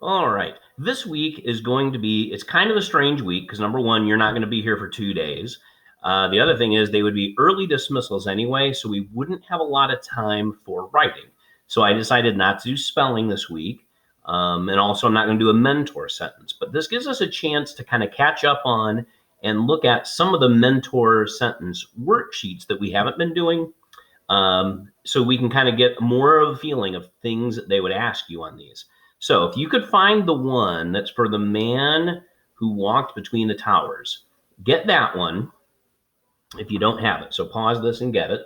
All right. This week is going to be, it's kind of a strange week because number one, you're not going to be here for 2 days. The other thing is they would be early dismissals anyway, so we wouldn't have a lot of time for writing. So I decided not to do spelling this week. And also, I'm not going to do a mentor sentence. But this gives us a chance to kind of catch up on and look at some of the mentor sentence worksheets that we haven't been doing. So we can kind of get more of a feeling of things that they would ask you on these. So if you could find the one that's for the man who walked between the towers, get that one if you don't have it. So pause this and get it.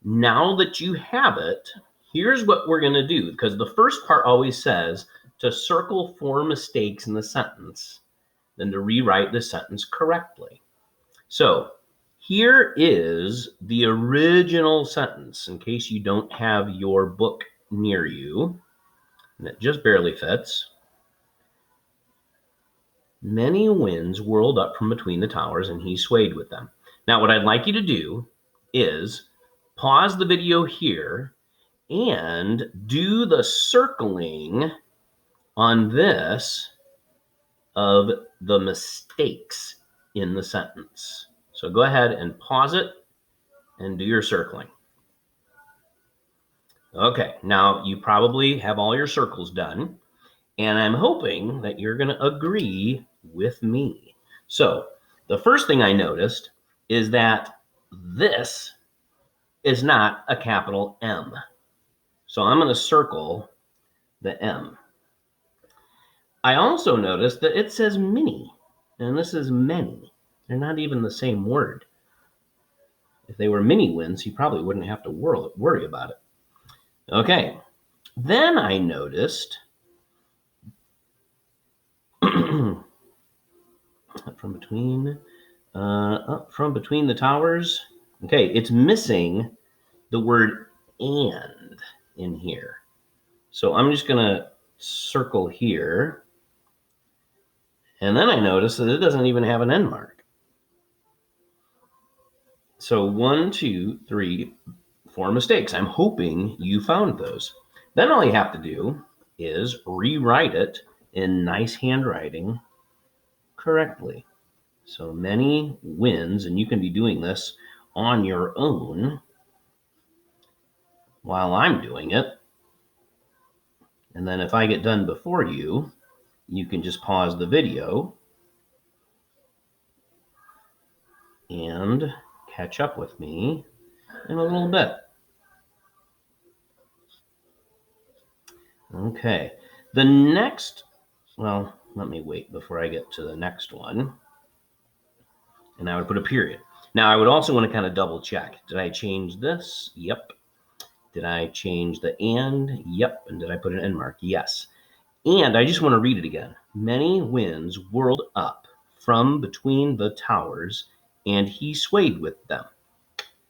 Now that you have it, here's what we're going to do, because the first part always says to circle for mistakes in the sentence, then to rewrite the sentence correctly. So here is the original sentence in case you don't have your book near you, and it just barely fits. Many winds whirled up from between the towers, and he swayed with them. Now, what I'd like you to do is pause the video here and do the circling on this of the mistakes in the sentence. So go ahead and pause it and do your circling. Okay, now you probably have all your circles done, and I'm hoping that you're going to agree with me. So the first thing I noticed is that this is not a capital M. So I'm going to circle the M. I also noticed that it says mini, and this is many. They're not even the same word. If they were mini winds, you probably wouldn't have to worry about it. Okay, then I noticed up from between the towers. Okay, it's missing the word and in here. So I'm just going to circle here. And then I noticed that it doesn't even have an end mark. So 1, 2, 3, 4 mistakes. I'm hoping you found those. Then all you have to do is rewrite it in nice handwriting correctly. So many wins, and you can be doing this on your own while I'm doing it. And then if I get done before you, you can just pause the video and catch up with me in a little bit. Okay, the next, well, let me wait before I get to the next one. And I would put a period. Now I would also want to kind of double check. Did I change this? Yep. Did I change the and? Yep. And did I put an end mark? Yes. And I just want to read it again. Many winds whirled up from between the towers, and he swayed with them.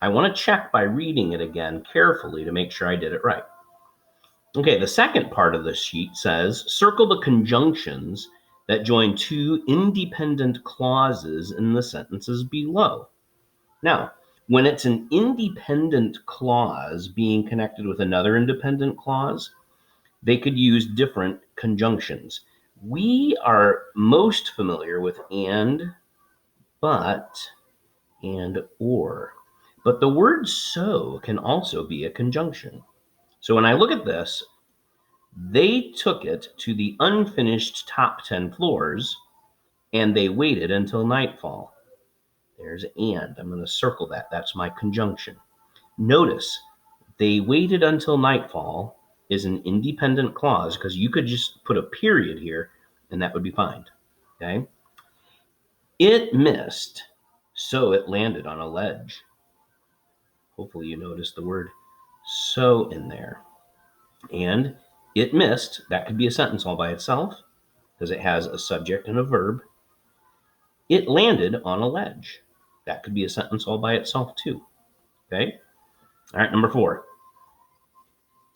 I want to check by reading it again carefully to make sure I did it right. Okay, the second part of the sheet says, circle the conjunctions that join two independent clauses in the sentences below. Now, when it's an independent clause being connected with another independent clause, they could use different conjunctions. We are most familiar with and, but, and or. But the word so can also be a conjunction. So when I look at this, they took it to the unfinished top 10 floors, and they waited until nightfall. There's and. I'm going to circle that. That's my conjunction. Notice, they waited until nightfall is an independent clause because you could just put a period here, and that would be fine. Okay? It missed, so it landed on a ledge. Hopefully you noticed the word so in there. And it missed, that could be a sentence all by itself because it has a subject and a verb. It landed on a ledge. That could be a sentence all by itself too. Okay? All right, number 4.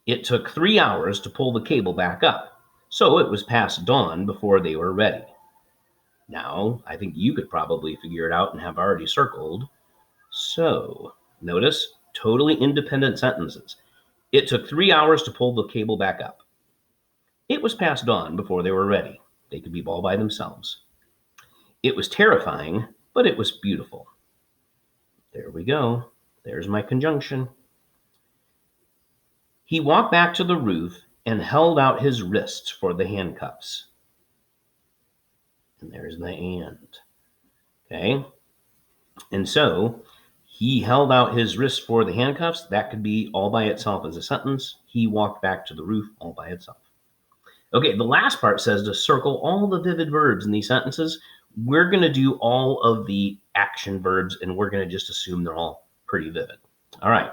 It took 3 hours to pull the cable back up, so it was past dawn before they were ready. Now, I think you could probably figure it out and have already circled. So, notice, totally independent sentences. It took 3 hours to pull the cable back up. It was past dawn before they were ready. They could be all by themselves. It was terrifying, but it was beautiful. There we go. There's my conjunction. He walked back to the roof and held out his wrists for the handcuffs. And there's the and. Okay. And so he held out his wrists for the handcuffs. That could be all by itself as a sentence. He walked back to the roof all by itself. Okay, the last part says to circle all the vivid verbs in these sentences. We're going to do all of the action verbs, and we're going to just assume they're all pretty vivid. All right.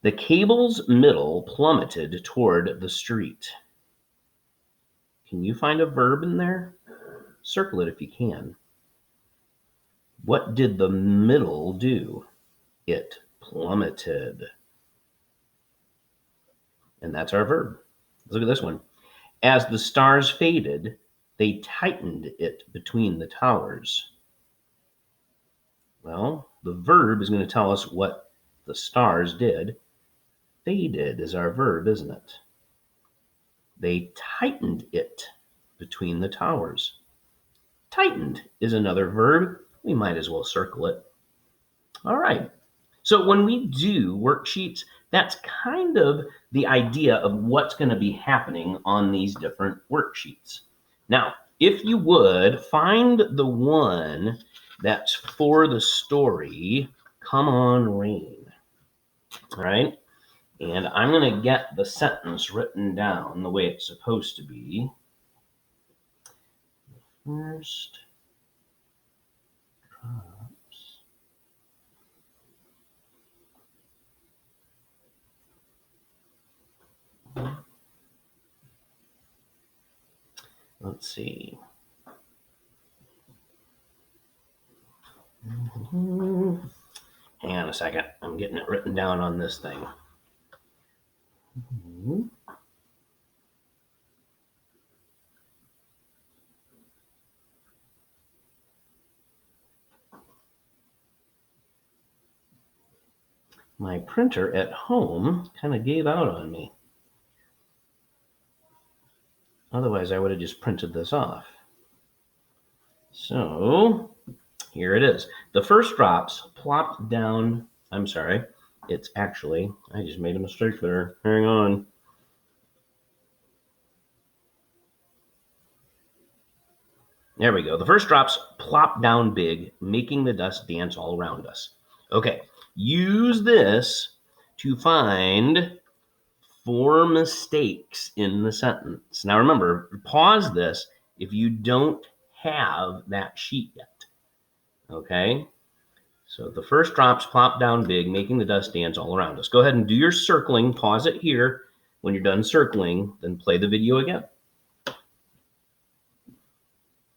The cable's middle plummeted toward the street. Can you find a verb in there? Circle it if you can. What did the middle do? It plummeted. And that's our verb. Let's look at this one. As the stars faded, they tightened it between the towers. Well, the verb is going to tell us what the stars did. Faded is our verb, isn't it? They tightened it between the towers. Tightened is another verb. We might as well circle it. All right. So when we do worksheets, that's kind of the idea of what's going to be happening on these different worksheets. Now, if you would, find the one that's for the story, Come On Rain. All right. And I'm going to get the sentence written down the way it's supposed to be. First drops. Let's see. Hang on a second. I'm getting it written down on this thing. My printer at home kind of gave out on me. Otherwise, I would have just printed this off. So here it is. The first drops plopped down. I'm sorry. It's actually, I just made a mistake there. Hang on. There we go. The first drops plop down big, making the dust dance all around us. Okay. Use this to find 4 mistakes in the sentence. Now remember, pause this if you don't have that sheet yet. Okay? So the first drops plop down big, making the dust dance all around us. Go ahead and do your circling. Pause it here. When you're done circling, then play the video again.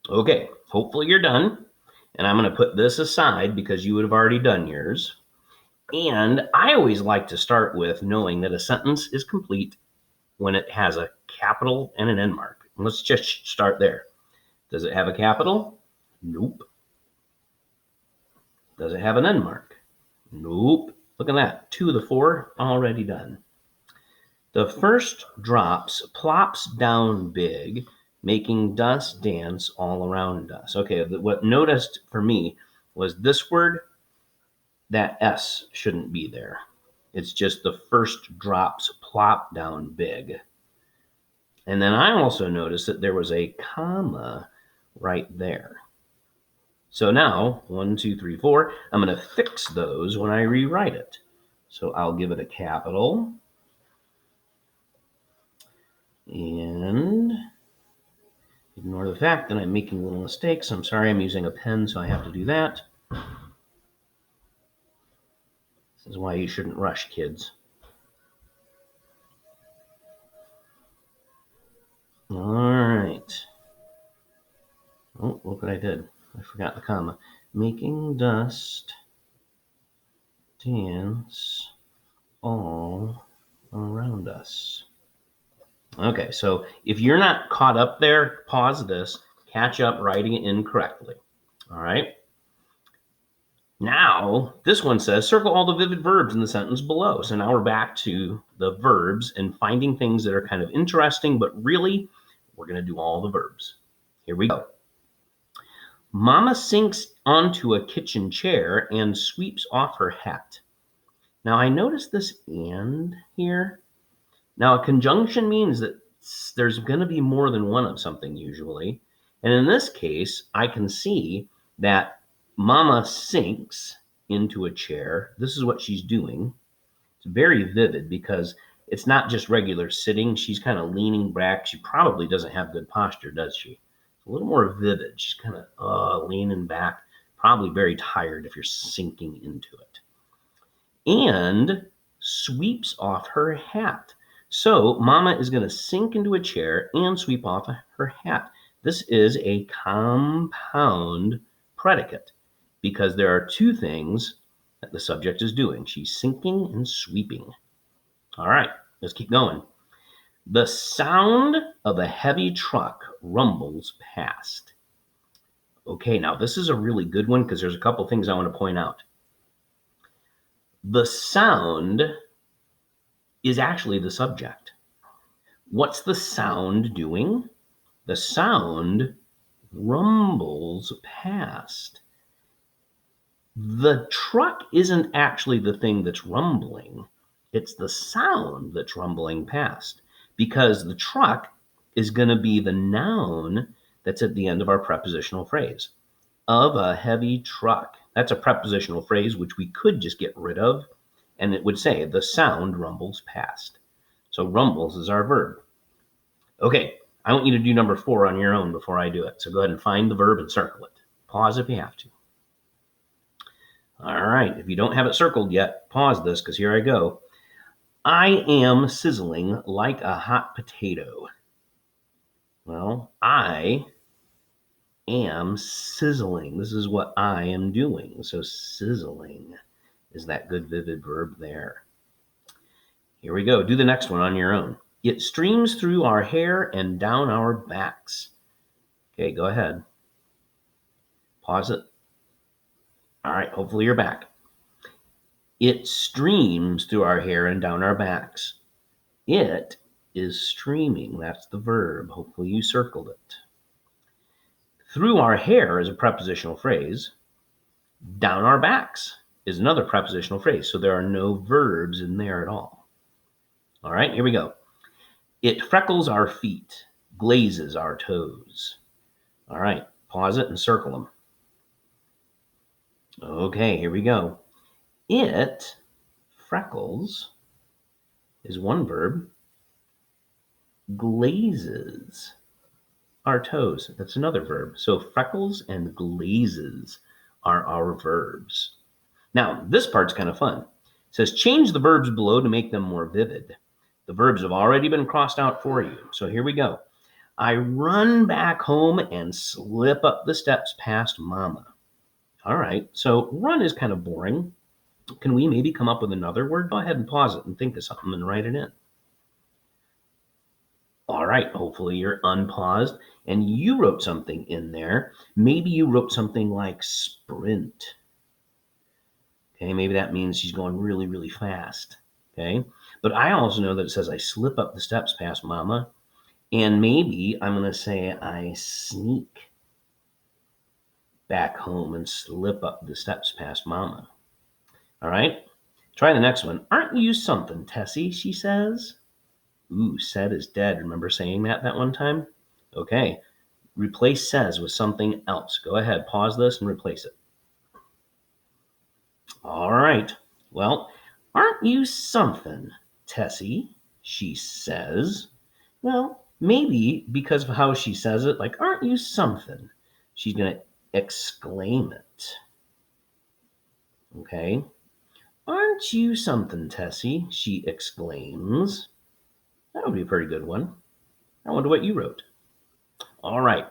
Okay, hopefully you're done. And I'm going to put this aside because you would have already done yours. And I always like to start with knowing that a sentence is complete when it has a capital and an end mark. And let's just start there. Does it have a capital? Nope. Does it have an end mark? Nope. Look at that. 2 of the 4 already done. The first drops plops down big, making dust dance all around us. Okay, what noticed for me was this word, that S shouldn't be there. It's just the first drops plop down big. And then I also noticed that there was a comma right there. So now, 1, 2, 3, 4, I'm going to fix those when I rewrite it. So I'll give it a capital. And ignore the fact that I'm making little mistakes. I'm sorry, I'm using a pen, so I have to do that. This is why you shouldn't rush, kids. All right. Oh, look what I did. I forgot the comma. Making dust dance all around us. Okay, so if you're not caught up there, pause this, catch up writing it incorrectly. All right. Now, this one says, circle all the vivid verbs in the sentence below. So now we're back to the verbs and finding things that are kind of interesting, but really, we're going to do all the verbs. Here we go. Mama sinks onto a kitchen chair and sweeps off her hat. Now, I noticed this and here. Now, a conjunction means that there's going to be more than one of something usually. And in this case, I can see that Mama sinks into a chair. This is what she's doing. It's very vivid because it's not just regular sitting. She's kind of leaning back. She probably doesn't have good posture, does she? It's a little more vivid. She's kind of leaning back, probably very tired if you're sinking into it. And sweeps off her hat. So Mama is going to sink into a chair and sweep off her hat. This is a compound predicate because there are two things that the subject is doing. She's sinking and sweeping. All right, let's keep going. The sound of a heavy truck rumbles past. Okay, now this is a really good one because there's a couple things I want to point out. The sound is actually the subject. What's the sound doing? The sound rumbles past. The truck isn't actually the thing that's rumbling. It's the sound that's rumbling past because the truck is going to be the noun that's at the end of our prepositional phrase. Of a heavy truck. That's a prepositional phrase which we could just get rid of, and it would say the sound rumbles past. So rumbles is our verb. Okay, I want you to do number 4 on your own before I do it. So go ahead and find the verb and circle it. Pause if you have to. All right, if you don't have it circled yet, pause this because here I go. I am sizzling like a hot potato. Well, I am sizzling. This is what I am doing. So sizzling is that good vivid verb there. Here we go. Do the next one on your own. It streams through our hair and down our backs. Okay, go ahead. Pause it. All right, hopefully you're back. It streams through our hair and down our backs. It is streaming. That's the verb. Hopefully you circled it. Through our hair is a prepositional phrase. Down our backs is another prepositional phrase. So there are no verbs in there at all. All right, here we go. It freckles our feet, glazes our toes. All right, pause it and circle them. Okay, here we go. It freckles is one verb. Glazes our toes. That's another verb. So freckles and glazes are our verbs. Now, this part's kind of fun. It says change the verbs below to make them more vivid. The verbs have already been crossed out for you. So here we go. I run back home and slip up the steps past Mama. All right, so run is kind of boring. Can we maybe come up with another word? Go ahead and pause it and think of something and write it in. All right, hopefully you're unpaused and you wrote something in there. Maybe you wrote something like sprint. Okay, maybe that means she's going really, really fast. Okay, but I also know that it says I slip up the steps past Mama. And maybe I'm going to say I sneak back home and slip up the steps past Mama. All right, try the next one. Aren't you something, Tessie, she says. Ooh, said is dead. Remember saying that one time? Okay, replace says with something else. Go ahead, pause this and replace it. All right, well, aren't you something, Tessie, she says. Well, maybe because of how she says it, like, aren't you something? She's going to exclaim it. Okay. Aren't you something, Tessie? She exclaims. That would be a pretty good one. I wonder what you wrote. All right.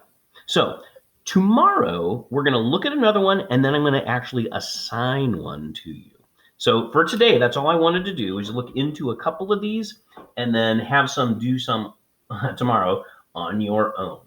So tomorrow we're going to look at another one and then I'm going to actually assign one to you. So for today, that's all I wanted to do is look into a couple of these and then have some do some tomorrow on your own.